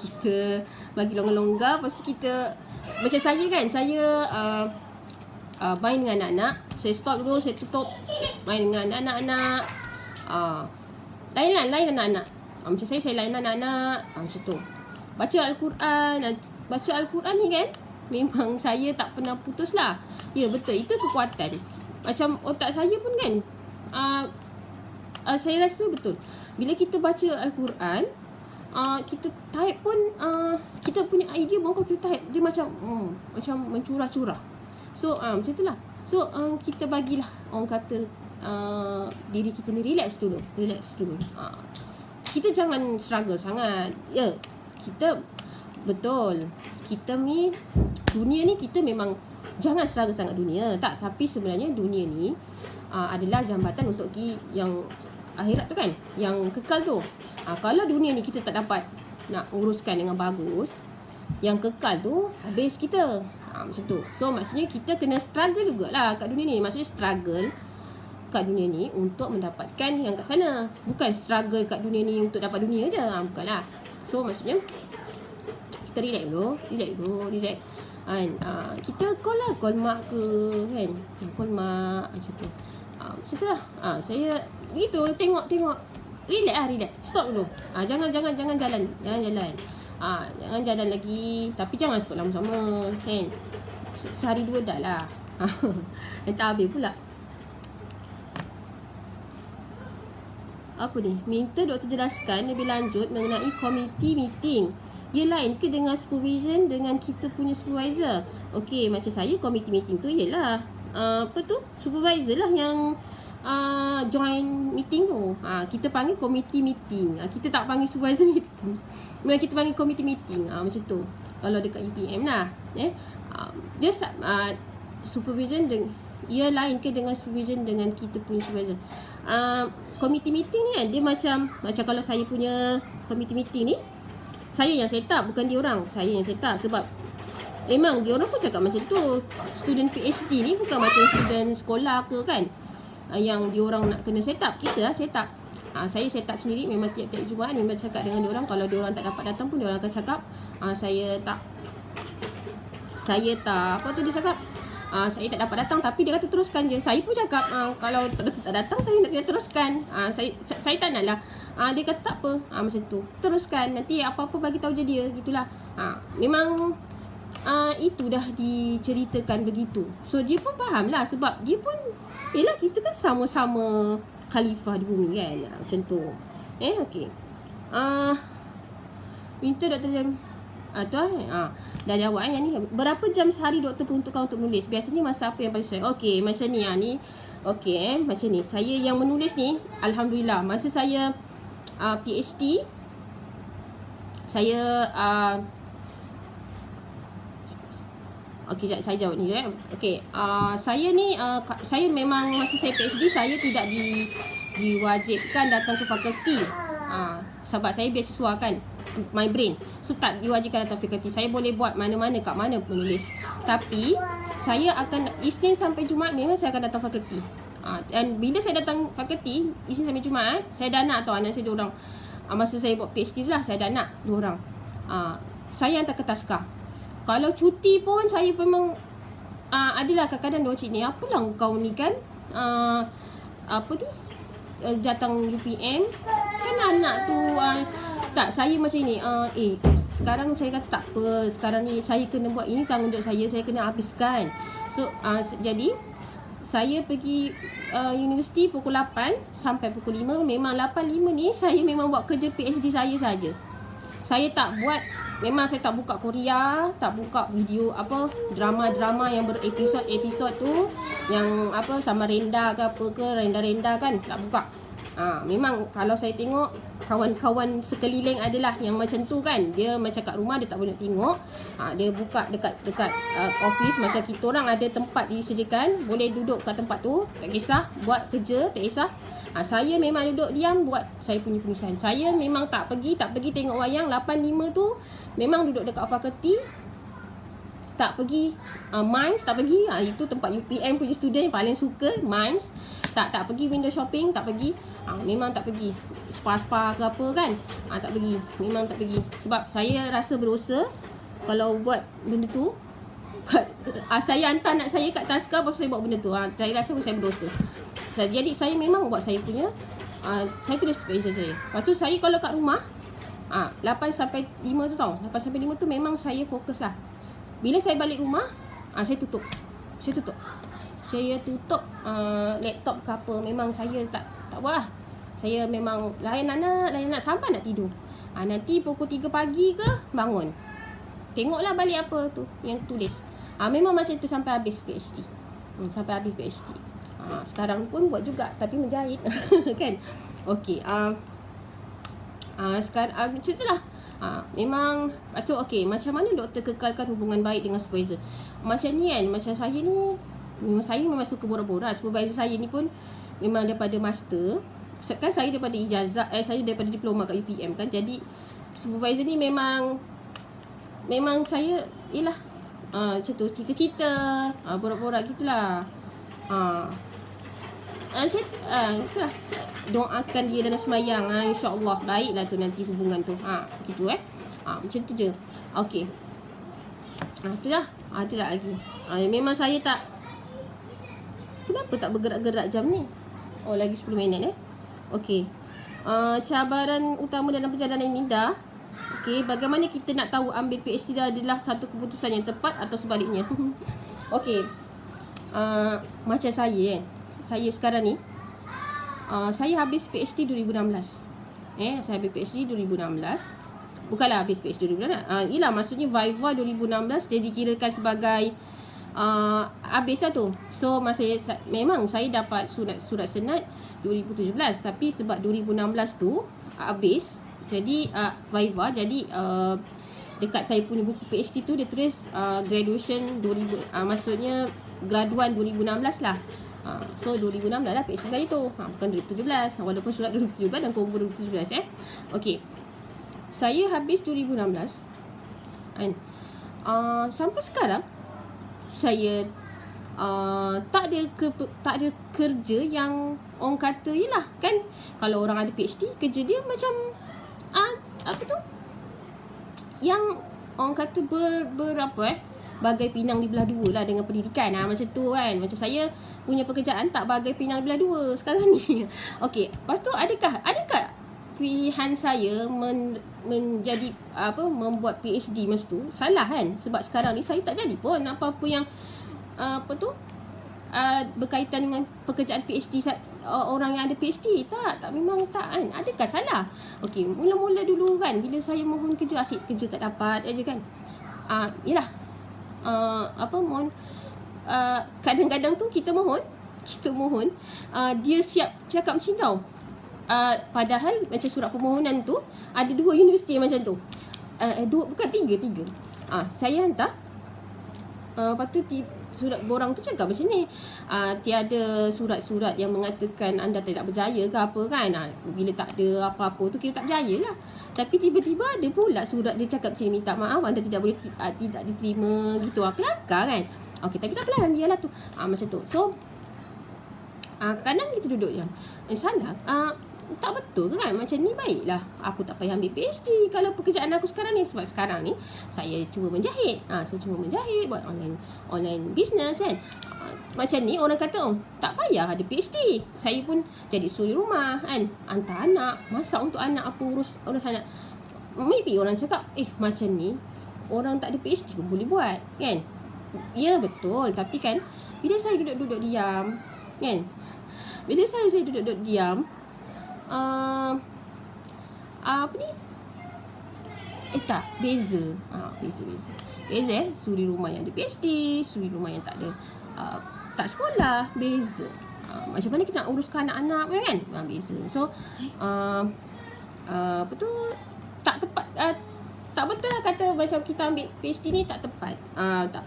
kita bagi longgar-longgar. Lepas tu kita, macam saya kan, saya main dengan anak-anak. Saya stop dulu, saya tutup. Main dengan anak-anak. Lain anak-anak. Macam saya lain anak-anak. Macam tu. Baca Al-Quran ni kan, memang saya tak pernah putus lah. Ya, betul. Itu kekuatan. Macam otak saya pun kan, saya rasa betul. Bila kita baca Al-Quran, kita type pun, kita punya idea pun kalau kita type, dia macam mencurah-curah. So, macam itulah. So, kita bagilah, orang kata, diri kita ni relax dulu. Kita jangan struggle sangat. Ya, kita betul. Kita ni, dunia ni kita memang jangan struggle sangat dunia. Tak, tapi sebenarnya dunia ni adalah jambatan untuk pergi yang akhirat tu kan, yang kekal tu. Kalau dunia ni kita tak dapat nak uruskan dengan bagus, yang kekal tu habis kita. Macam tu. So maksudnya kita kena struggle jugalah kat dunia ni. Maksudnya struggle kat dunia ni untuk mendapatkan yang kat sana. Bukan struggle kat dunia ni untuk dapat dunia je. Bukanlah. So maksudnya kita relax dulu. Kan, kita call mak ke kan, call mak macam tu. Macam tu lah. Saya begitu, tengok relax. Stop dulu. Jangan jalan. Jangan jalan lagi, tapi jangan stop lama-lama kan. Sehari 2 dah lah. Tak habis pula. Apa ni? Minta doktor jelaskan lebih lanjut mengenai committee meeting. Ia lain ke dengan supervision dengan kita punya supervisor? Okey, macam saya committee meeting tu ialah supervisor lah yang join meeting tu. Kita panggil committee meeting. Kita tak panggil supervisor meeting. Memang kita panggil committee meeting. Macam tu. Kalau dekat UPM lah. Dia supervision ia lain ke dengan supervision dengan kita punya supervisor? Committee meeting ni kan, dia macam kalau saya punya committee meeting ni, saya yang set up, bukan dia orang. Saya yang set up sebab memang dia orang pun cakap macam tu. Student PhD ni bukan macam student sekolah ke kan, yang dia orang nak kena set up. Kita lah set up. Saya set up sendiri. Memang tiap-tiap Jumaat memang cakap dengan dia orang. Kalau dia orang tak dapat datang pun dia orang akan cakap saya tak apa tu dia cakap, saya tak dapat datang, tapi dia kata teruskan je. Saya pun cakap kalau tak datang saya nak kena teruskan. Saya tak nak lah. Dia kata tak apa, macam tu, teruskan, nanti apa-apa bagi tahu je dia, gitulah. Memang itu dah diceritakan begitu. So dia pun faham lah, sebab dia pun, yelah kita kan sama-sama khalifah di bumi kan, macam tu. Okey. Minta doktor jam dah jawab yang ni. Berapa jam sehari doktor peruntukkan untuk menulis? Biasanya masa apa yang paling susah? Okey, macam ni ni. Okey, macam ni. Saya yang menulis ni, alhamdulillah, masa saya PhD, saya okey, saya jawab ni je. Okey, saya ni saya memang masa saya PhD saya tidak diwajibkan datang ke fakulti. Sebab saya beasiswa kan, my brain. So tak diwajibkan datang fakulti. Saya boleh buat mana-mana, kat mana menulis. Tapi saya akan Isnin sampai Jumaat memang saya akan datang fakulti. Dan bila saya datang fakulti Isnin sampai Jumaat, saya dah anak anak saya 2 orang. Masa saya buat PhD tu lah, saya dah anak 2 orang. Saya hantar ke taskar. Kalau cuti pun saya memang adalah kadang-kadang dia cik ni, apalah kau ni kan, apa ni, datang UPM kan anak tu. Tak, saya macam ni, sekarang saya kata tak apa, sekarang ni saya kena buat, ini tanggungjawab saya kena habiskan. So jadi saya pergi universiti pukul 8 sampai pukul 5. Memang 8.5 ni saya memang buat kerja PhD saya saja. saya tak buat, memang saya tak buka Korea, tak buka video apa drama-drama yang berepisod-episod tu, yang apa Samarinda ke apa ke, renda-renda kan, tak buka. Memang kalau saya tengok kawan-kawan sekeliling adalah yang macam tu kan, dia macam kat rumah dia tak boleh tengok, dia buka dekat office, macam kita orang ada tempat disediakan, boleh duduk kat tempat tu, tak kisah buat kerja, tak kisah. Saya memang duduk diam buat saya punya penulisan. Saya memang tak pergi tengok wayang 8.5 tu, memang duduk dekat fakulti, tak pergi Mines, tak pergi. Itu tempat UPM punya student yang paling suka, Mines. Tak pergi window shopping, tak pergi. Memang tak pergi. Spa ke apa kan, tak pergi. Memang tak pergi. Sebab saya rasa berdosa kalau buat benda tu. Saya hantar anak saya kat Taska pasal saya buat benda tu. Saya rasa saya berdosa. Jadi saya memang buat saya punya, saya tulis special saya. Lepas tu saya kalau kat rumah 8 sampai 5 tu tau, 8 sampai 5 tu memang saya fokus lah. Bila saya balik rumah, saya tutup laptop ke apa. Memang saya tak buat lah. Saya memang layan anak sampai nak tidur. Nanti pukul 3 pagi ke bangun, tengoklah balik apa tu yang tulis. Memang macam tu sampai habis PhD. Sampai habis PhD. Sekarang pun buat juga, tapi menjahit kan. Okey, sekarang macam itulah. Memang okey, macam mana doktor kekalkan hubungan baik dengan supervisor? Macam ni kan, macam saya ni memang suka borak-borak. Supervisor saya ni pun memang daripada master. Kan saya daripada ijazah, saya daripada diploma kat UPM kan. Jadi supervisor ni memang saya ialah macam tu, cerita-cerita, borak-borak gitulah. Itulah, doakan dia dalam semayang, insya-Allah baiklah tu nanti hubungan tu. Begitu macam tu je. Okey. Itulah, ada tak lagi. Memang saya tak, kenapa tak bergerak-gerak jam ni? Lagi 10 minit Okey. Cabaran utama dalam perjalanan ini dah. Okey, bagaimana kita nak tahu ambil PhD adalah satu keputusan yang tepat atau sebaliknya? Okey. Macam saya saya sekarang ni, saya habis PhD 2016. Saya habis PhD 2016. Bukanlah habis PhD 2016. Ialah maksudnya Viva 2016 dia dikirakan sebagai habis lah tu. So memang saya dapat surat senat 2017, tapi sebab 2016 tu habis, jadi Viva, jadi dekat saya punya buku PhD tu dia tulis graduation 2000, maksudnya graduan 2016 lah. So 2016 lah PhD saya tu, bukan 2017, walaupun surat 2017 dan kubur 2017. Okey, saya habis 2016 kan. Sampai sekarang saya tak ada kerja yang orang kata yelah kan, kalau orang ada PhD kerja dia macam apa tu, yang orang kata bagai pinang dibelah dua lah dengan pendidikan. Macam tu kan. Macam saya punya pekerjaan tak bagai pinang dibelah dua sekarang ni. Okey, lepas tu adakah pilihan saya menjadi membuat PhD masa tu salah kan? Sebab sekarang ni saya tak jadi pun apa-apa yang berkaitan dengan pekerjaan PhD orang yang ada PhD. Tak memang tak kan. Adakah salah? Okey, mula-mula dulu kan, bila saya mohon kerja, asyik kerja tak dapat aja kan. Yelah, mohon, kadang-kadang tu kita mohon dia siap cakap macam tau. Padahal macam surat permohonan tu ada 2 universiti macam tu. 2 bukan 3. Saya hantar, lepas tu surat borang tu cakap macam ni, tiada surat-surat yang mengatakan anda tidak berjaya ke apa kan. Bila tak ada apa-apa tu kita tak berjaya lah. Tapi tiba-tiba ada pula surat dia cakap macam ni, minta maaf anda tidak boleh tidak diterima gitu. Kelakar kan. Okey, tapi tak apalah, biarlah tu. Macam tu. So kadang kita duduk yang salah, tak betul kan. Macam ni baiklah aku tak payah ambil PhD kalau pekerjaan aku sekarang ni. Sebab sekarang ni saya cuba menjahit. Saya cuba menjahit, buat online business kan. Macam ni orang kata tak payah ada PhD. Saya pun jadi suri rumah kan, hantar anak, masak untuk anak, apa urus anak. Maybe orang cakap macam ni orang tak ada PhD pun boleh buat kan. Ya betul, tapi kan bila saya duduk-duduk diam kan, bila saya duduk-duduk diam, Tak, beza. Beza. Suri rumah yang ada PhD, suri rumah yang tak ada tak sekolah, beza. Macam mana kita nak uruskan anak-anak kan? Beza. So apa tu, tak tepat, tak betul lah kata macam kita ambil PhD ni tak tepat. Tak.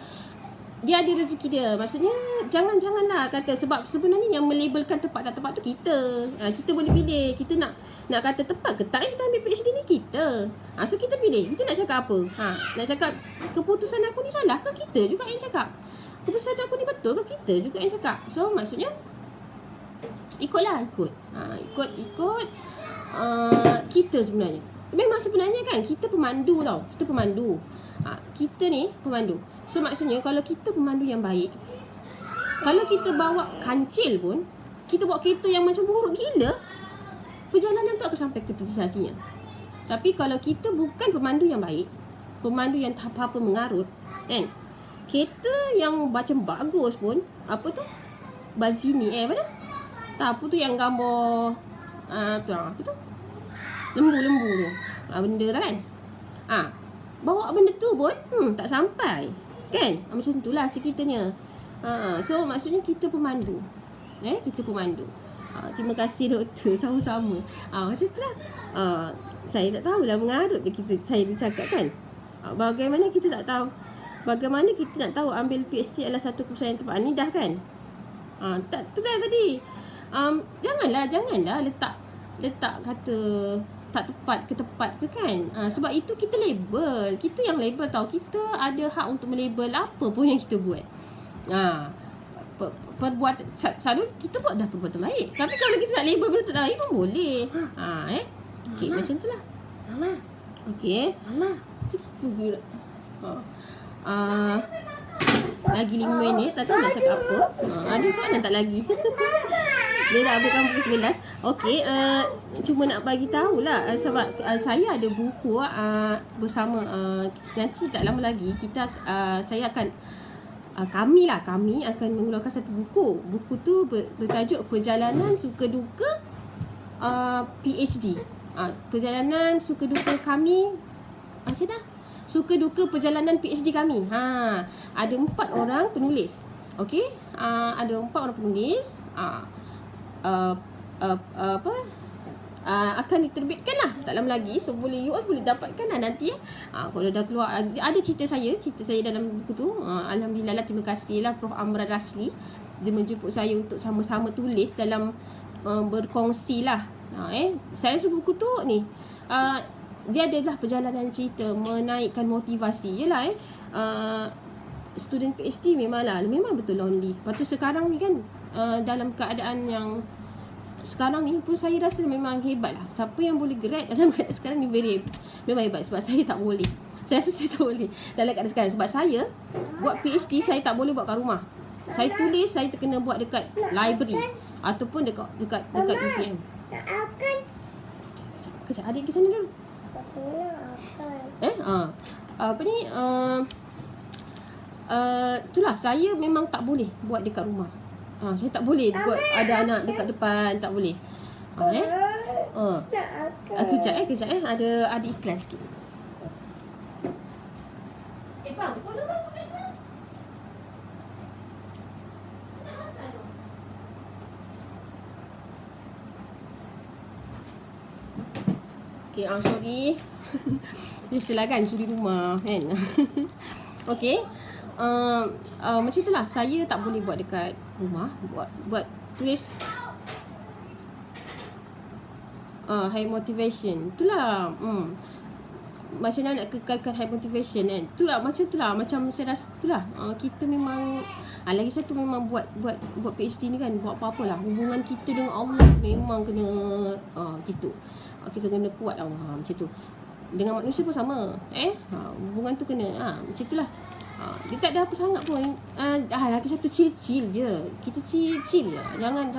Dia ada rezeki dia. Maksudnya janganlah kata, sebab sebenarnya yang melabelkan tepat tak tepat tu kita. Kita boleh pilih. Kita nak kata tepat ke tak kita ambil PhD ni, kita. So kita pilih. Kita nak cakap apa? Nak cakap keputusan aku ni salah ke, kita juga yang cakap. Keputusan aku ni betul ke, kita juga yang cakap. So maksudnya ikutlah. Ikut kita sebenarnya. Memang sebenarnya kan kita pemandu tau. Kita ni pemandu. So maksudnya kalau kita pemandu yang baik, kalau kita bawa kancil pun, kita bawa kereta yang macam buruk gila, perjalanan tu akan sampai ke destinasinya. Tapi kalau kita bukan pemandu yang baik, pemandu yang tak apa-apa mengarut kan, kereta yang macam bagus pun, apa tu, Balcini mana? Tak, apa tu yang gambar apa tu, lembu tu, benda tu kan. Bawa benda tu pun tak sampai kan. Macam itulah ceritanya. So maksudnya kita pemandu. Kita pemandu. Terima kasih doktor, sama-sama. Macam itulah. Saya tak tahulah mengarut saya bercakap kan. Bagaimana kita tak tahu, bagaimana kita nak tahu ambil PhD adalah satu keputusan yang tepat. Ni dah kan. Tu dah tadi. Janganlah letak kata tak tepat ke tepat ke kan. Sebab itu kita label. Kita yang label tau. Kita ada hak untuk melabel apa pun yang kita buat. Perbuatan selalu kita buat dah perbuatan baik. Tapi kalau kita nak label benda tu baik pun boleh. Okey, macam tu lah. Mama. Okey. Mama. Lagi 5 minit. Tak tahu nak cakap apa. Ada soalan tak lagi? Dia dah habis kampus 11. Okey, cuma nak bagi tahulah sebab saya ada buku bersama, nanti tak lama lagi saya akan kami akan mengeluarkan satu buku. Buku tu bertajuk Perjalanan Suka Duka PhD. Perjalanan suka duka kami, macam dah? Suka duka perjalanan PhD kami. Ada 4 orang penulis. Okey? Ada 4 orang penulis. Akan diterbitkan lah tak lama lagi. So boleh dapatkan lah nanti kalau dah keluar. Ada cerita saya dalam buku tu. Alhamdulillah lah, terima kasih lah Prof Amran Rasli. Dia menjemput saya untuk sama-sama tulis dalam berkongsi lah. Saya rasa buku tu ni dia adalah perjalanan cerita menaikkan motivasi. Yelah student PhD memang betul lonely. Lepas tu sekarang ni kan dalam keadaan yang sekarang ni pun saya rasa memang hebat lah. Siapa yang boleh grad dalam keadaan sekarang ni memang hebat. Sebab saya tak boleh. Saya rasa saya tak boleh dalam keadaan sekarang. Sebab saya buat PhD, saya tak boleh buat kat rumah. Saya tulis, saya terkena buat dekat library ataupun dekat UPM. Kejap, adik ke sana dulu. Apa ni, itulah, saya memang tak boleh buat dekat rumah. Saya tak boleh buat ada anak dekat depan, tak boleh. Kejap ada iklan sikit. Bang, tolong bang, bukan bang. Okay, sorry. Biasalah kan, suri rumah kan. Okay, macam itulah. Saya tak boleh buat dekat rumah. Buat tulis high motivation. Itulah macam mana nak kekalkan high motivation kan. Itulah, macam saya rasa itulah. Kita memang lagi satu memang buat PhD ni kan, buat apa-apalah, hubungan kita dengan Allah memang kena gitu. Kita kena kuat lah macam tu. Dengan manusia pun sama. Hubungan tu kena macam itulah. Dia tak ada apa sangat pun. Lagi satu chill je. Kita chill je. Jangan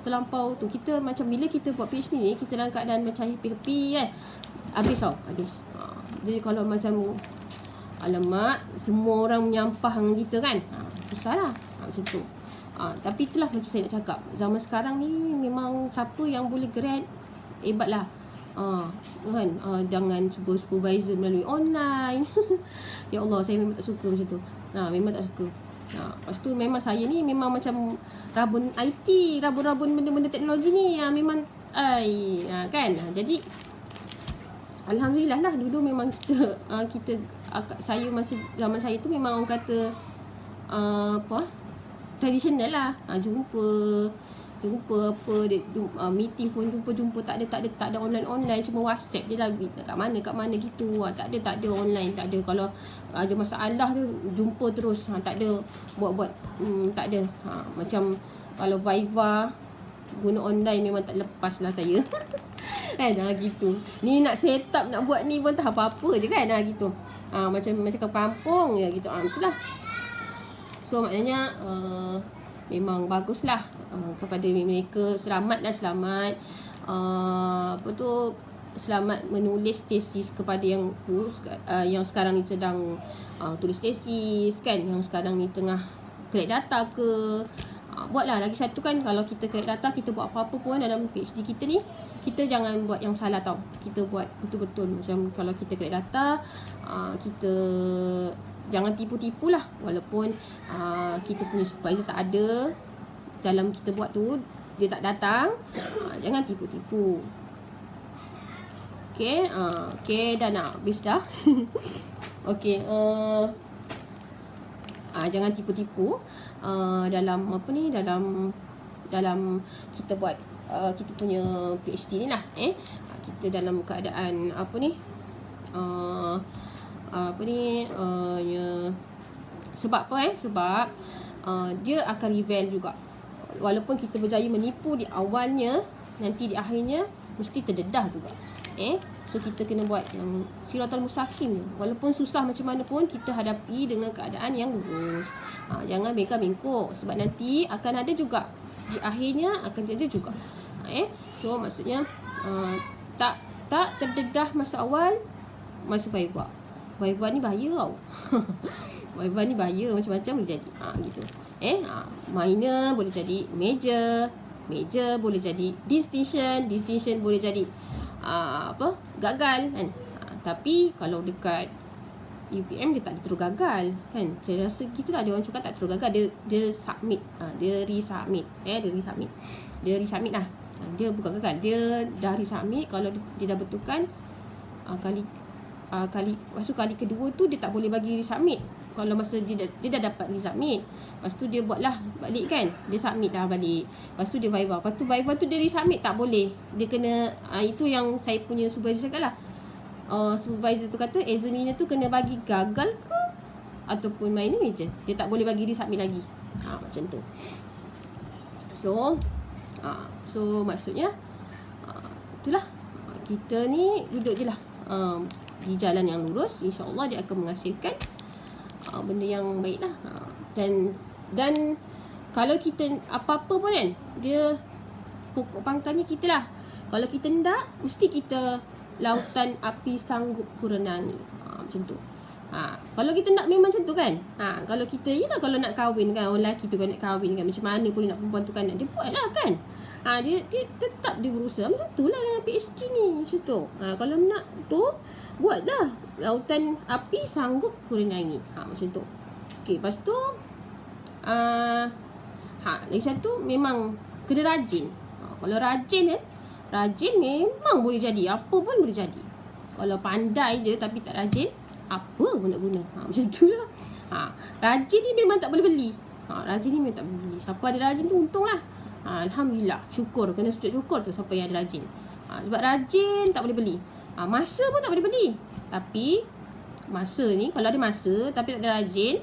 terlampau tu. Kita macam bila kita buat PhD ni, kita dalam keadaan macam happy kan. Habis. Jadi kalau macam alamak, semua orang menyampah dengan kita kan, susah lah macam tu. Tapi itulah macam saya nak cakap, zaman sekarang ni memang siapa yang boleh grad, hebat lah. Kan, jangan suruh supervisor melalui online. Ya Allah, saya memang tak suka macam tu. Memang tak suka. Lepas tu memang saya ni memang macam rabun IT, rabun-rabun benda-benda teknologi ni. Memang kan. Jadi alhamdulillah lah, dulu memang kita saya masa zaman saya tu memang orang kata tradisional lah. Jumpa apa meeting pun jumpa tak ada online, cuma WhatsApp je lah, kat mana gitu. Tak ada online, tak ada. Kalau ada masalah tu jumpa terus, tak ada buat tak ada. Macam kalau Viva guna online memang tak lepas lah saya. Gitu. Ni nak set up, nak buat ni pun tak apa-apa je kan. Gitu. Macam ke kampung ya gitu. Itulah. So maknanya memang baguslah kepada mereka. Selamat. Selamat menulis tesis kepada yang sekarang ni sedang tulis tesis kan, yang sekarang ni tengah collect data ke. Buatlah lagi satu kan. Kalau kita collect data, kita buat apa-apa pun dalam PhD kita ni, kita jangan buat yang salah tau. Kita buat betul-betul. Macam kalau kita collect data, kita jangan tipu-tipu lah. Walaupun kita punya supervisor tak ada dalam kita buat tu, dia tak datang, jangan tipu-tipu. Okay, dah nak habis dah. Okay, jangan tipu-tipu dalam apa ni, dalam kita buat kita punya PhD ni lah. Kita dalam keadaan apa ni, sebab apa sebab dia akan reveal juga. Walaupun kita berjaya menipu di awalnya, nanti di akhirnya mesti terdedah juga. So kita kena buat yang siratal mustaqim ni. Walaupun susah macam mana pun, kita hadapi dengan keadaan yang lurus. Jangan bengkak-bengkok, sebab nanti akan ada juga, di akhirnya akan ada juga. So maksudnya tak terdedah masa awal, masa Viva. Viva ni bahaya tau. Viva ni bahaya, macam-macam boleh jadi. Gitu. Minor boleh jadi major boleh jadi distinction boleh jadi gagal kan. Tapi kalau dekat UPM dia tak terus gagal kan. Saya rasa gitulah, dia orang cakap tak terus gagal, dia submit, dia resubmit lah. Dia bukan gagal, dia dah resubmit. Kalau dia dah betulkan kali kedua tu dia tak boleh bagi resubmit. Kalau masa dia dah dapat resubmit, lepas tu dia buatlah balik kan, dia submit dah balik. Lepas tu dia Viva, lepas tu Viva tu dia resubmit tak boleh. Dia kena itu yang saya punya supervisor cakap lah. Supervisor tu kata examiner tu kena bagi gagal ke ataupun minor major, dia tak boleh bagi resubmit lagi. Macam tu. So maksudnya itulah, kita ni duduk je lah di jalan yang lurus. InsyaAllah dia akan menghasilkan benda yang baik lah. Dan kalau kita apa-apa pun kan, dia pokok pangkalnya kita lah. Kalau kita nak, mesti kita lautan api sanggup kurenangi. Macam tu. Kalau kita nak memang macam tu kan. Kalau kita, kalau nak kahwin kan, orang lelaki tu kan nak kahwin kan, macam mana pun nak perempuan tu kan nak, dia buat lah kan. Dia tetap dia berusaha. Macam tu lah dengan PhD ni. Macam tu. Kalau nak tu, buatlah lautan api sanggup kurenangi. Macam tu. Okay, lepas tu lagi satu, memang kena rajin. Kalau rajin rajin memang boleh jadi, apa pun boleh jadi. Kalau pandai je tapi tak rajin, apa pun nak guna. Macam tu lah. Rajin ni memang tak boleh beli. Rajin ni memang tak boleh beli. Siapa ada rajin tu untung lah. Alhamdulillah, syukur, kena sujud syukur tu siapa yang ada rajin. Sebab rajin tak boleh beli. Masa pun tak boleh beli. Tapi masa ni, kalau ada masa tapi tak ada rajin,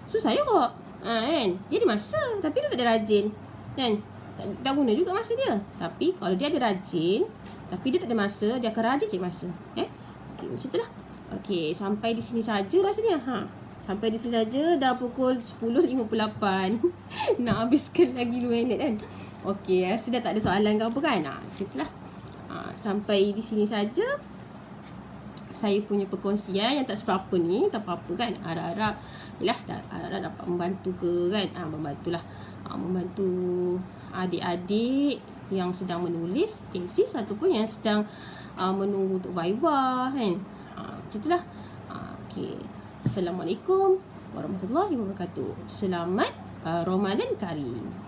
susah juga kan. Dia ada masa tapi dia tak ada rajin kan, tak guna juga masa dia. Tapi kalau dia ada rajin tapi dia tak ada masa, dia akan rajin cari masa. Okay, macam tu lah. Okay, sampai di sini saja rasanya. Sampai di sini saja, dah pukul 10.58. Nak habiskan lagi 2 minit kan. Okay, rasa dah tak ada soalan ke apa kan. Itulah. Sampai di sini saja saya punya perkongsian yang tak seberapa ni. Tak apa-apa kan. Harap-harap dapat membantu ke kan. Membantulah. Membantu adik-adik yang sedang menulis tesis ataupun yang sedang menunggu untuk viva kan. Macam itulah. Okey. Assalamualaikum warahmatullahi wabarakatuh. Selamat Ramadan Karim.